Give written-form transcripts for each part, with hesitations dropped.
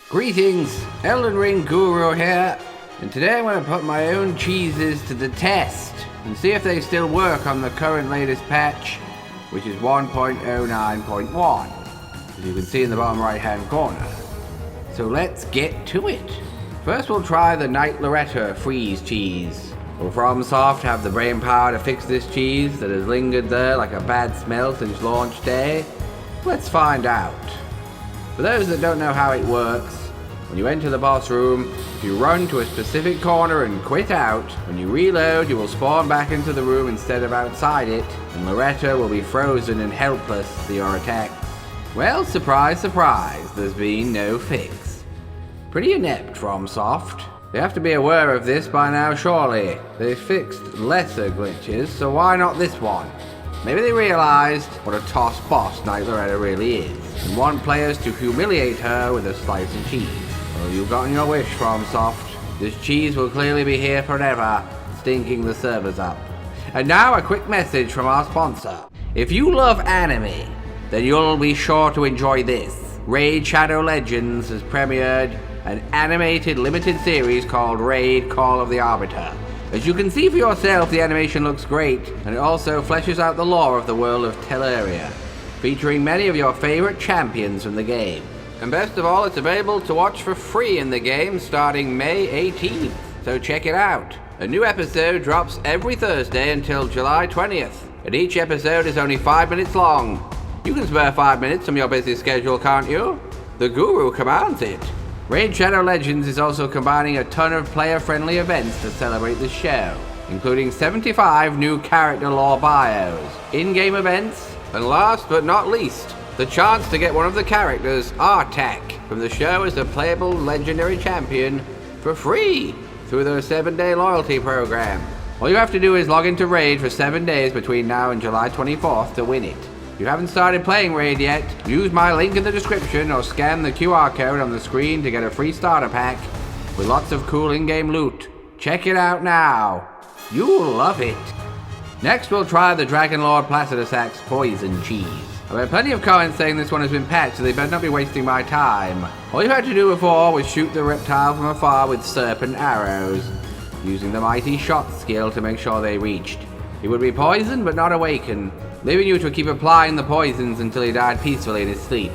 Greetings, Elden Ring Guru here, and today I'm going to put my own cheeses to the test and see if they still work on the current latest patch, which is 1.09.1, as you can see in the bottom right hand corner. So let's get to it. First we'll try the Loretta freeze cheese. Will FromSoft have the brain power to fix this cheese that has lingered there like a bad smell since launch day? Let's find out. For those that don't know how it works, when you enter the boss room, if you run to a specific corner and quit out, when you reload you will spawn back into the room instead of outside it, and Loretta will be frozen and helpless to your attacks. Well, surprise, surprise, there's been no fix. Pretty inept, FromSoft. They have to be aware of this by now, surely. They fixed lesser glitches, so why not this one? Maybe they realized what a toss boss Loretta really is, and want players to humiliate her with a slice of cheese. Well, you've gotten your wish, FromSoft. This cheese will clearly be here forever, stinking the servers up. And now a quick message from our sponsor. If you love anime, then you'll be sure to enjoy this. Raid Shadow Legends has premiered an animated limited series called Raid Call of the Arbiter. As you can see for yourself, the animation looks great, and it also fleshes out the lore of the world of Telleria, featuring many of your favorite champions from the game. And best of all, it's available to watch for free in the game starting May 18th, so check it out. A new episode drops every Thursday until July 20th, and each episode is only 5 minutes long. You can spare 5 minutes from your busy schedule, can't you? The Guru commands it. Raid Shadow Legends is also combining a ton of player-friendly events to celebrate the show, including 75 new character lore bios, in-game events, and last but not least, the chance to get one of the characters, Artak, from the show as a playable legendary champion for free through their 7-day loyalty program. All you have to do is log into Raid for 7 days between now and July 24th to win it. If you haven't started playing Raid yet, use my link in the description or scan the QR code on the screen to get a free starter pack with lots of cool in-game loot. Check it out now. You'll love it. Next we'll try the Dragon Lord Placidusax poison cheese. I've had plenty of comments saying this one has been patched, so they better not be wasting my time. All you had to do before was shoot the reptile from afar with serpent arrows, using the mighty shot skill to make sure they reached. He would be poisoned but not awaken, leaving you to keep applying the poisons until he died peacefully in his sleep.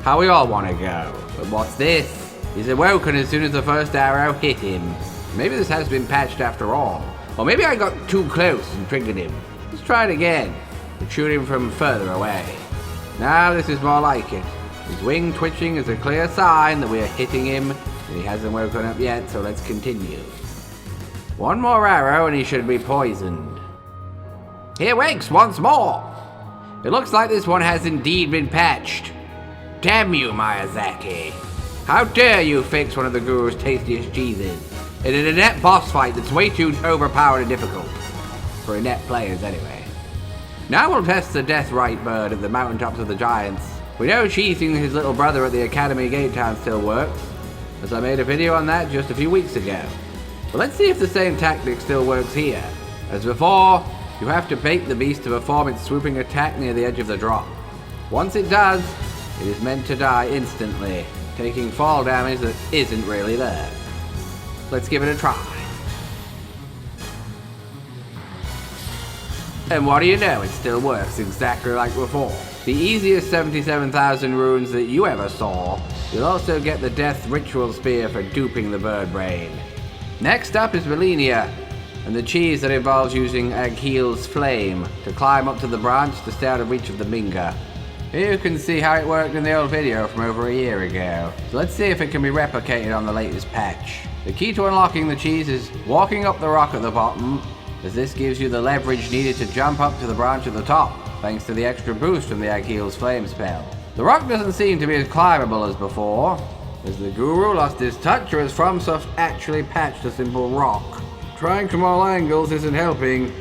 How we all want to go. But what's this? He's awoken as soon as the first arrow hit him. Maybe this has been patched after all. Or maybe I got too close and triggered him. Let's try it again, and shoot him from further away. Now this is more like it. His wing twitching is a clear sign that we are hitting him, and he hasn't woken up yet, so let's continue. One more arrow and he should be poisoned. He awakes once more! It looks like this one has indeed been patched. Damn you, Miyazaki. How dare you fix one of the Guru's tastiest cheeses in an inept boss fight that's way too overpowered and difficult. For inept players, anyway. Now we'll test the Deathrite bird at the mountaintops of the Giants. We know cheesing his little brother at the Academy Gate Town still works, as I made a video on that just a few weeks ago. But let's see if the same tactic still works here. As before, you have to bait the beast to perform its swooping attack near the edge of the drop. Once it does, it is meant to die instantly, taking fall damage that isn't really there. Let's give it a try. And what do you know, it still works exactly like before. The easiest 77,000 runes that you ever saw. You'll also get the Death Ritual Spear for duping the bird brain. Next up is Rennala, and the cheese that involves using Aghil's Flame to climb up to the branch to stay out of reach of the Minga. Here you can see how it worked in the old video from over a year ago. So let's see if it can be replicated on the latest patch. The key to unlocking the cheese is walking up the rock at the bottom, as this gives you the leverage needed to jump up to the branch at the top, thanks to the extra boost from the Aghil's Flame spell. The rock doesn't seem to be as climbable as before. Has the Guru lost his touch, or has FromSoft actually patched a simple rock? Trying from all angles isn't helping.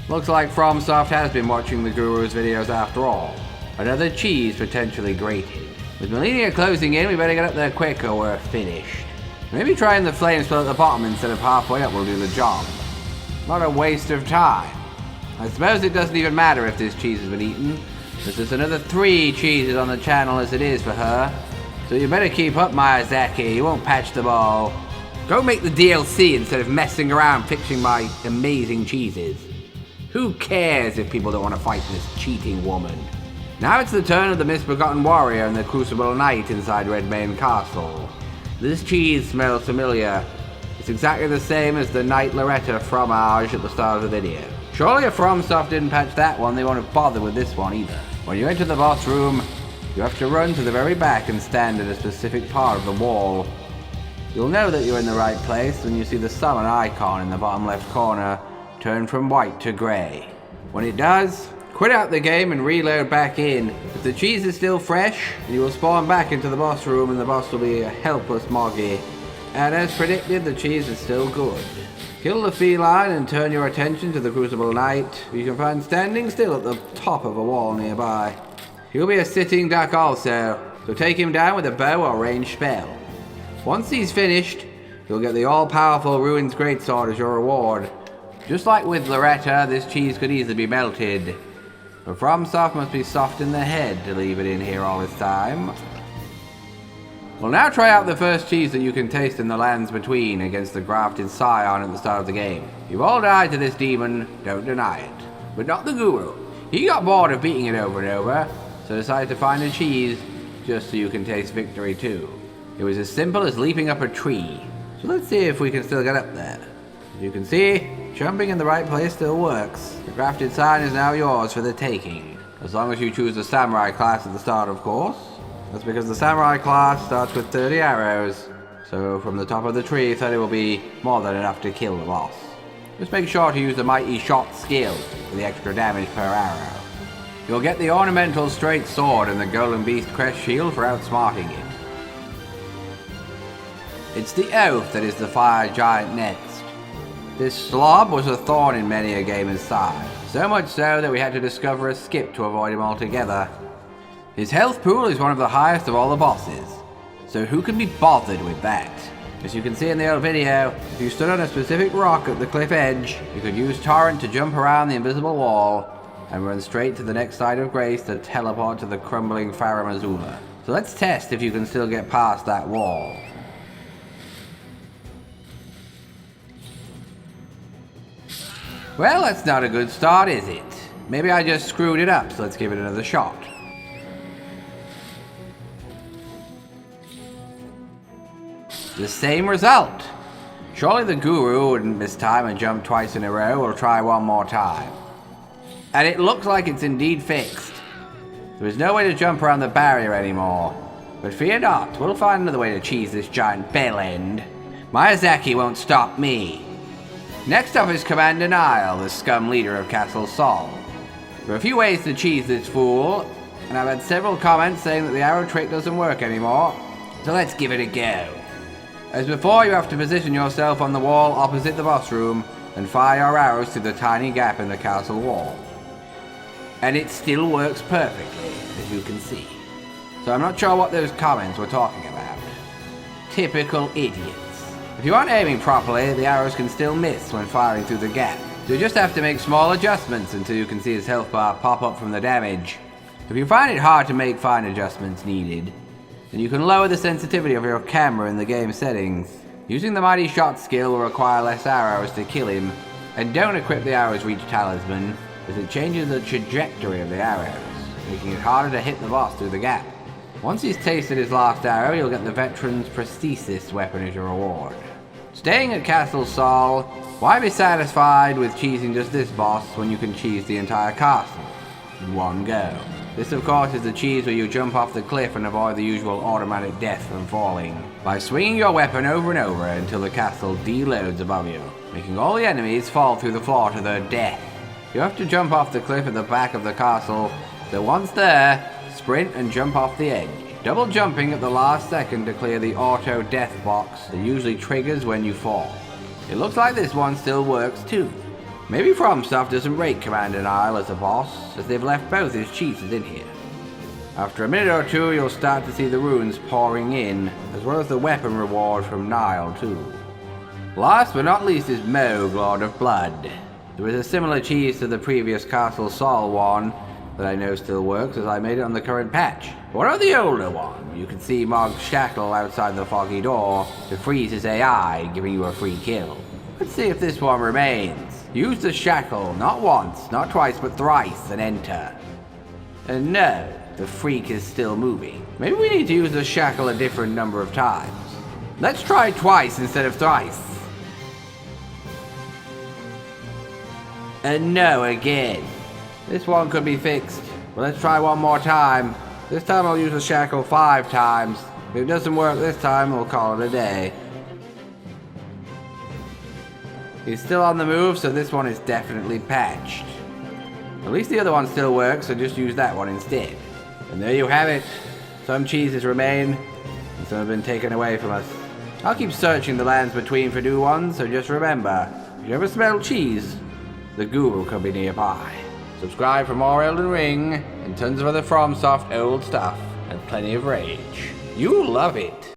Looks like FromSoft has been watching the Guru's videos after all. Another cheese potentially grated. With Rennala closing in, we better get up there quick or we're finished. Maybe trying the flame spell at the bottom instead of halfway up will do the job. Not a waste of time. I suppose it doesn't even matter if this cheese has been eaten, as there's another 3 cheeses on the channel as it is for her. So you better keep up, Miyazaki. You won't patch the ball. Go make the DLC instead of messing around fixing my amazing cheeses. Who cares if people don't want to fight this cheating woman? Now it's the turn of the misbegotten warrior and the crucible knight inside Redmane Castle. This cheese smells familiar. It's exactly the same as the Knight Loretta fromage at the start of the video. Surely if FromSoft didn't patch that one, they won't have bothered with this one either. When you enter the boss room, you have to run to the very back and stand at a specific part of the wall. You'll know that you're in the right place when you see the summon icon in the bottom left corner turn from white to grey. When it does, quit out the game and reload back in. If the cheese is still fresh, you will spawn back into the boss room and the boss will be a helpless Mohg. And as predicted, the cheese is still good. Kill the feline and turn your attention to the Crucible Knight, who you can find standing still at the top of a wall nearby. He'll be a sitting duck also, so take him down with a bow or ranged spell. Once he's finished, you'll get the all-powerful Ruin's Greatsword as your reward. Just like with Loretta, this cheese could easily be melted. But FromSoft must be soft in the head to leave it in here all this time. We'll now try out the first cheese that you can taste in the lands between against the Grafted Scion at the start of the game. You've all died to this demon, don't deny it. But not the guru. He got bored of beating it over and over, so decided to find a cheese just so you can taste victory too. It was as simple as leaping up a tree. So let's see if we can still get up there. As you can see, jumping in the right place still works. The Grafted Scion is now yours for the taking. As long as you choose the Samurai class at the start, of course. That's because the Samurai class starts with 30 arrows. So from the top of the tree, 30 will be more than enough to kill the boss. Just make sure to use the Mighty Shot skill for the extra damage per arrow. You'll get the ornamental straight sword and the Golden Beast crest shield for outsmarting it. It's the Oath that is the fire giant next. This slob was a thorn in many a gamer's side, so much so that we had to discover a skip to avoid him altogether. His health pool is one of the highest of all the bosses, so who can be bothered with that? As you can see in the old video, if you stood on a specific rock at the cliff edge, you could use Torrent to jump around the invisible wall and run straight to the next side of Grace to teleport to the crumbling Farum Azula. So let's test if you can still get past that wall. Well, that's not a good start, is it? Maybe I just screwed it up, so let's give it another shot. The same result. Surely the guru wouldn't miss time and jump twice in a row. We'll try one more time. And it looks like it's indeed fixed. There is no way to jump around the barrier anymore. But fear not, we'll find another way to cheese this giant bell end. Miyazaki won't stop me. Next up is Commander Niall, the scum leader of Castle Sol. There are a few ways to cheese this fool, and I've had several comments saying that the arrow trick doesn't work anymore, so let's give it a go. As before, you have to position yourself on the wall opposite the boss room and fire your arrows through the tiny gap in the castle wall. And it still works perfectly, as you can see. So I'm not sure what those comments were talking about. Typical idiots. If you aren't aiming properly, the arrows can still miss when firing through the gap. So you just have to make small adjustments until you can see his health bar pop up from the damage. If you find it hard to make fine adjustments needed, then you can lower the sensitivity of your camera in the game settings. Using the Mighty Shot skill will require less arrows to kill him, and don't equip the Arrows Reach talisman, as it changes the trajectory of the arrows, making it harder to hit the boss through the gap. Once he's tasted his last arrow, you'll get the Veteran's Prosthesis weapon as your reward. Staying at Castle Sol, why be satisfied with cheesing just this boss when you can cheese the entire castle in one go? This of course is the cheese where you jump off the cliff and avoid the usual automatic death from falling, by swinging your weapon over and over until the castle deloads above you, making all the enemies fall through the floor to their death. You have to jump off the cliff at the back of the castle, so once there, sprint and jump off the edge. Double jumping at the last second to clear the auto death box that usually triggers when you fall. It looks like this one still works too. Maybe FromSoft doesn't rate Commander Niall as a boss, as they've left both his cheeses in here. After a minute or two, you'll start to see the runes pouring in, as well as the weapon reward from Niall too. Last but not least is Mohg, Lord of Blood. There is a similar cheese to the previous Castle Sol one, that I know still works, as I made it on the current patch. What about the older one? You can see Mohg's shackle outside the foggy door to freeze his AI, giving you a free kill. Let's see if this one remains. Use the shackle, not once, not twice, but thrice, and enter. And no, the freak is still moving. Maybe we need to use the shackle a different number of times. Let's try twice instead of thrice. And no again. This one could be fixed. But let's try one more time. This time I'll use the shackle 5 times. If it doesn't work this time, we'll call it a day. He's still on the move, so this one is definitely patched. At least the other one still works, so just use that one instead. And there you have it. Some cheeses remain, and some have been taken away from us. I'll keep searching the lands between for new ones, so just remember, if you ever smell cheese, the guru could be nearby. Subscribe for more Elden Ring, and tons of other FromSoft old stuff, and plenty of rage. You'll love it.